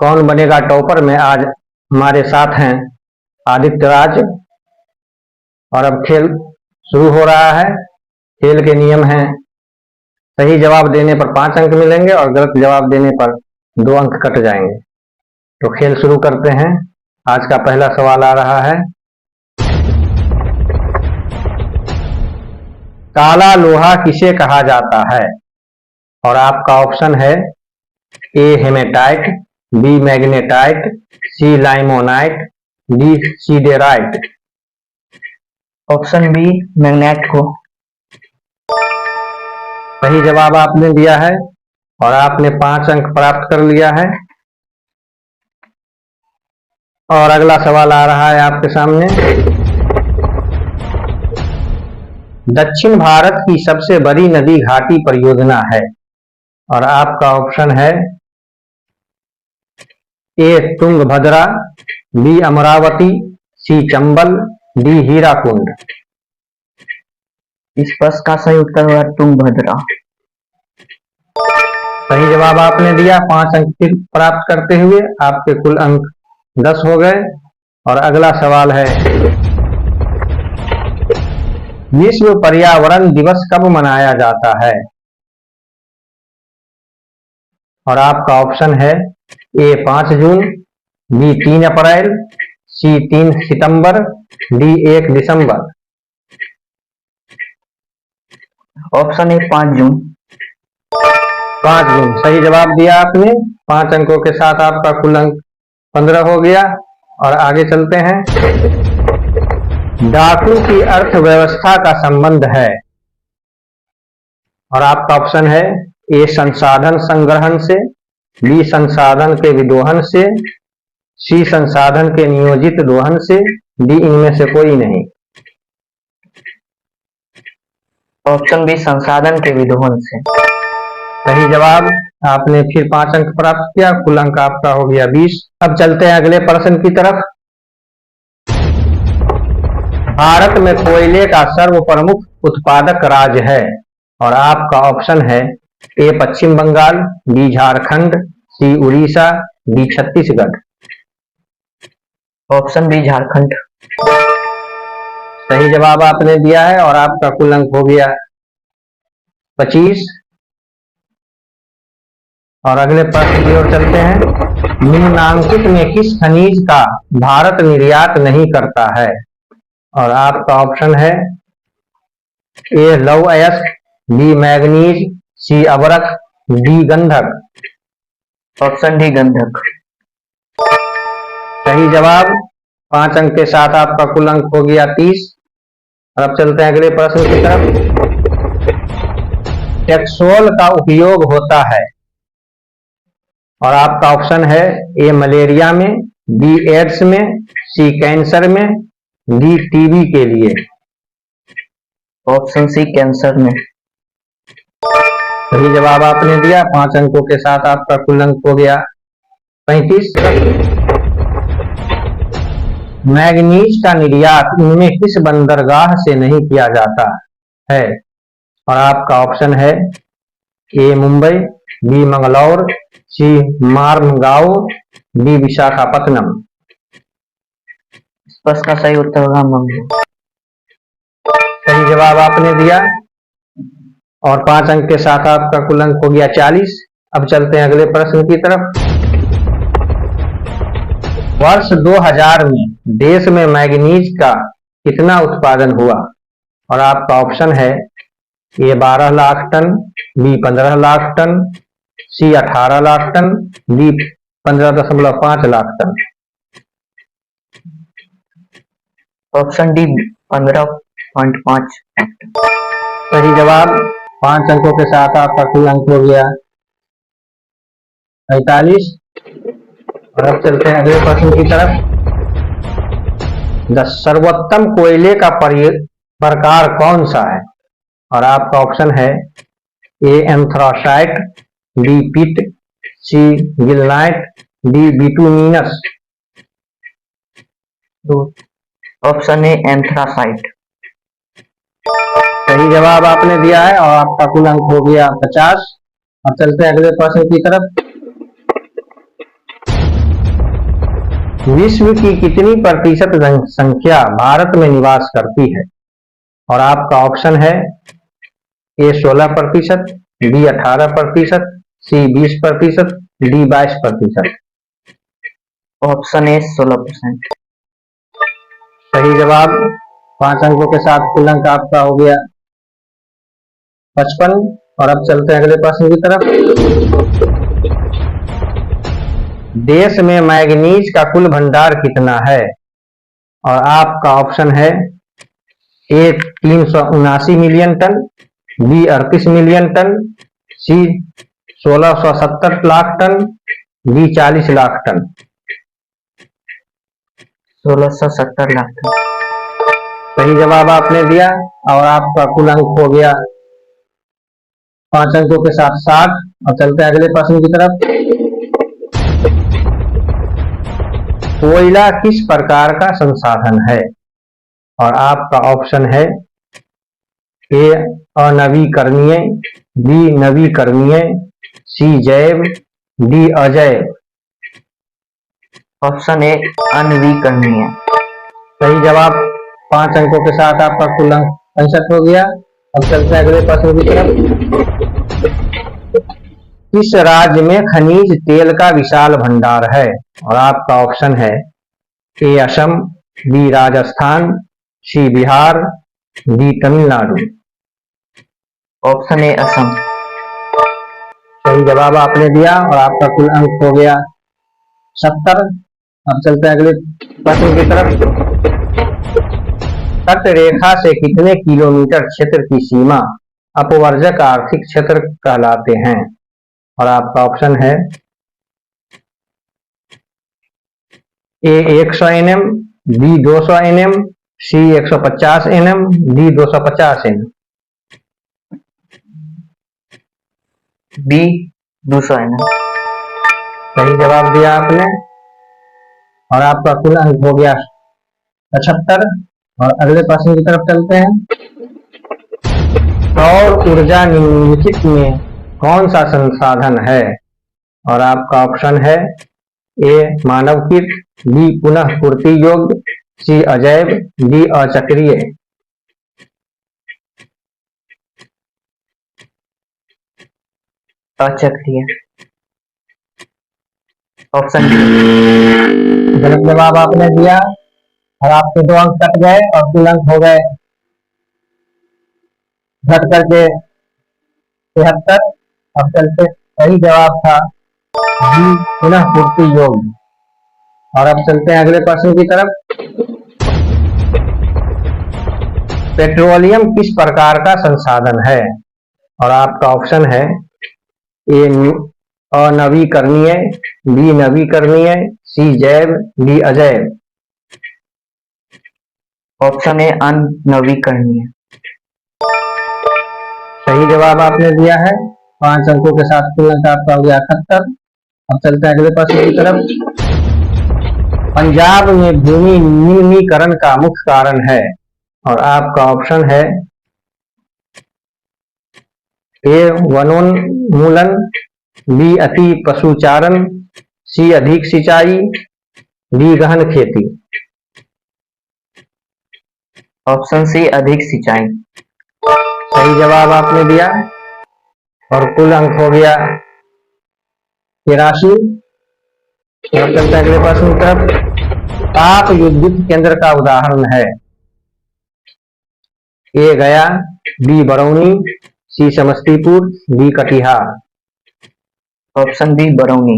कौन बनेगा टॉपर में आज हमारे साथ हैं आदित्य राज। और अब खेल शुरू हो रहा है। खेल के नियम हैं, सही जवाब देने पर 5 अंक मिलेंगे और गलत जवाब देने पर 2 अंक कट जाएंगे। तो खेल शुरू करते हैं। आज का पहला सवाल आ रहा है, काला लोहा किसे कहा जाता है? और आपका ऑप्शन है A hematite, B magnetite, C limonite, D siderite. Option B magnet को। सही जवाब आपने दिया है और आपने 5 अंक प्राप्त कर लिया है। और अगला सवाल आ रहा है आपके सामने, दक्षिण भारत की सबसे बड़ी नदी घाटी परियोजना है। और आपका ऑप्शन है ए तुंगभद्रा, बी अमरावती, सी चंबल, डी हीराकुंड। इस प्रश्न का सही उत्तर होगा तुंगभद्रा। सही जवाब आपने दिया। 5 अंक फिर प्राप्त करते हुए आपके कुल अंक 10 हो गए। और अगला सवाल है, विश्व पर्यावरण दिवस कब मनाया जाता है? और आपका ऑप्शन है ए 5 जून, बी 3 अप्रैल, सी 3 सितंबर, डी 1 दिसंबर। ऑप्शन ए 5 जून। 5 जून सही जवाब दिया आपने। 5 अंकों के साथ आपका कुल अंक 15 हो गया। और आगे चलते हैं, डाकू की अर्थव्यवस्था का संबंध है। और आपका ऑप्शन है ए संसाधन संग्रहण से, बी संसाधन के विदोहन से, सी संसाधन के नियोजित दोहन से, डी इनमें से कोई नहीं। ऑप्शन बी संसाधन के विदोहन से। सही जवाब आपने फिर 5 अंक प्राप्त किया। कुल अंक आपका हो गया 20। अब चलते हैं अगले प्रश्न की तरफ। भारत में कोयले का सर्व प्रमुख उत्पादक राज्य है। और आपका ऑप्शन है A Paschim Bangal, B Jharkhand, C Orissa, D Chhattisgarh. Option B Jharkhand. सही जवाब आपने दिया है और आपका कुल अंक हो गया 25। और अगले प्रश्न की ओर चलते हैं, निम्नांकित में किस खनिज का भारत निर्यात नहीं करता है? और आपका ऑप्शन है ए लौह अयस्क, बी मैग्नीज, सी अबरक, डी गंधक। ऑप्शन डी गंधक। सही जवाब। 5 अंक के साथ आपका कुल अंक हो गया 30। और अब चलते हैं अगले प्रश्न की तरफ। टेक्सोल का उपयोग होता है। और आपका ऑप्शन है ए मलेरिया में, बी एड्स में, सी कैंसर में, डी टीबी के लिए। ऑप्शन सी कैंसर में। सही जवाब आपने दिया। 5 अंकों के साथ आपका कुल अंक हो गया 35। मैग्नीज का निर्यात इनमें किस बंदरगाह से नहीं किया जाता है? और आपका ऑप्शन है ए मुंबई, बी मंगलौर, सी मार्मगांव, डी विशाखापत्तनम। इस प्रश्न का सही उत्तर होगा मंगलौर। सही जवाब आपने दिया और 5 अंक के साथ आपका कुल अंक हो गया 40। अब चलते हैं अगले प्रश्न की तरफ। वर्ष 2000 में देश में मैग्नीज का कितना उत्पादन हुआ? और आपका ऑप्शन है A 12 lakh ton, B 15 lakh ton, C 18 lakh ton, D 15.5 lakh ton. Option D 15.5। सही जवाब। 5 अंकों के साथ आपका कुल अंक हो गया 45। और अब चलते हैं अगले प्रश्न की तरफ। सर्वोत्तम कोयले का प्रकार कौन सा है? और आपका ऑप्शन है A anthracite, B peat, C lignite, D bituminous. Option A anthracite. सही जवाब आपने दिया है और आपका कुल अंक हो गया 50। अब चलते हैं अगले प्रश्न की तरफ। विश्व की कितनी प्रतिशत जनसंख्या भारत में निवास करती है? और आपका ऑप्शन है A 16%, B 18%, C 20%, D 22%। Option A 16%। सही जवाब। 5 अंकों के साथ कुल अंक आपका हो गया 55। और अब चलते हैं अगले प्रश्न की तरफ। देश में मैग्नीज का कुल भंडार कितना है? और आपका ऑप्शन है A 379 million ton, B 38 million ton, C 1670 lakh ton, D 40 lakh ton. 1670 lakh ton. सही जवाब आपने दिया और आपका कुल अंक हो गया 5 अंकों के साथ 60। और चलते हैं अगले प्रश्न की तरफ। कोयला किस प्रकार का संसाधन है? और आपका ऑप्शन है ए अनवीकरणीय, बी नवीकरणीय, सी जैव, डी अजैव। Option A अनवीकरणीय। सही जवाब। 5 अंकों के साथ आपका कुल अंक 65 हो गया। अब चलते हैं अगले प्रश्न की तरफ। किस राज्य में खनिज तेल का विशाल भंडार है? और आपका ऑप्शन है A Assam, B Rajasthan, C Bihar, D Tamil Nadu. Option A Assam. सही जवाब आपने दिया और आपका कुल अंक हो गया 70। अब चलते हैं अगले प्रश्न की तरफ। तट रेखा से कितने किलोमीटर क्षेत्र की सीमा अपवर्जक आर्थिक क्षेत्र कहलाते हैं? और आपका ऑप्शन है A 100 nm, B 200 nm, C 150 nm, D 250 nm। B 200 nm। सही जवाब दिया आपने और आपका कुल अंक हो गया 75। और अगले प्रश्न की तरफ चलते हैं। सौर ऊर्जा निम्नलिखित में कौन सा संसाधन है? और आपका ऑप्शन है ए मानवकृत, बी पुनः पूर्ति योग्य, सी अजैव, डी अचक्रीय। अचक्रीय। Option D. गलत जवाब आपने दिया और आपके 2 अंक कट गए और कुल अंक हो गए घट करके 73। अब चलते, सही जवाब था बी पुनः पूर्ति योग्य। और अब चलते हैं अगले प्रश्न की तरफ। पेट्रोलियम किस प्रकार का संसाधन है? और आपका ऑप्शन है ए अनवीकरणीय, बी नवीकरणीय, सी जैव, डी अजैव। Option A अनवीकरणीय। सही जवाब आपने दिया है। 5 अंकों के साथ कुल अंक आपका हो गया 78। अब चलते हैं अगले प्रश्न की तरफ। पंजाब में भूमि निम्नीकरण का मुख्य कारण है? और आपका ऑप्शन है ए वनोन्मूलन, बी अति पशुचारण, सी अधिक सिंचाई, डी गहन खेती। ऑप्शन सी अधिक सिंचाई। सही जवाब आपने दिया और कुल अंक हो गया 83। अब चलते हैं अगले प्रश्न की तरफ। ताप विद्युत केंद्र का उदाहरण है? A Gaya, B Barauni, C Samastipur, D Katihar. Option B Barauni.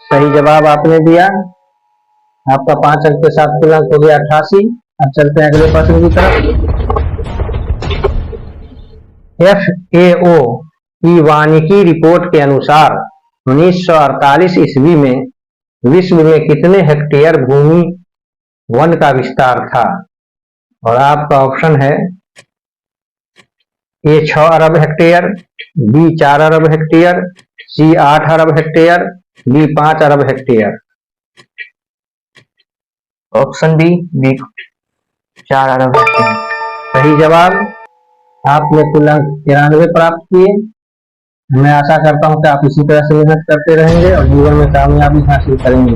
सही जवाब आपने दिया। आपका 5 अंक के साथ कुल अंक हो गया 88। अब चलते हैं अगले प्रश्न की तरफ। FAO की वानिकी रिपोर्ट के अनुसार 1948 ईस्वी में विश्व में कितने हेक्टेयर भूमि वन का विस्तार था? और आपका ऑप्शन है ए 6 अरब हेक्टेयर, बी 4 अरब हेक्टेयर, सी 8 अरब हेक्टेयर, डी 5 अरब हेक्टेयर। ऑप्शन बी 4 अरब हेक्टेयर। सही जवाब। आपने कुल अंक 93 प्राप्त किए मैं आशा करता हूँ कि आप इसी तरह से मेहनत करते रहेंगे और जीवन में कामयाबी हासिल करेंगे।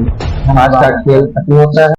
आज का खेल खत्म होता है।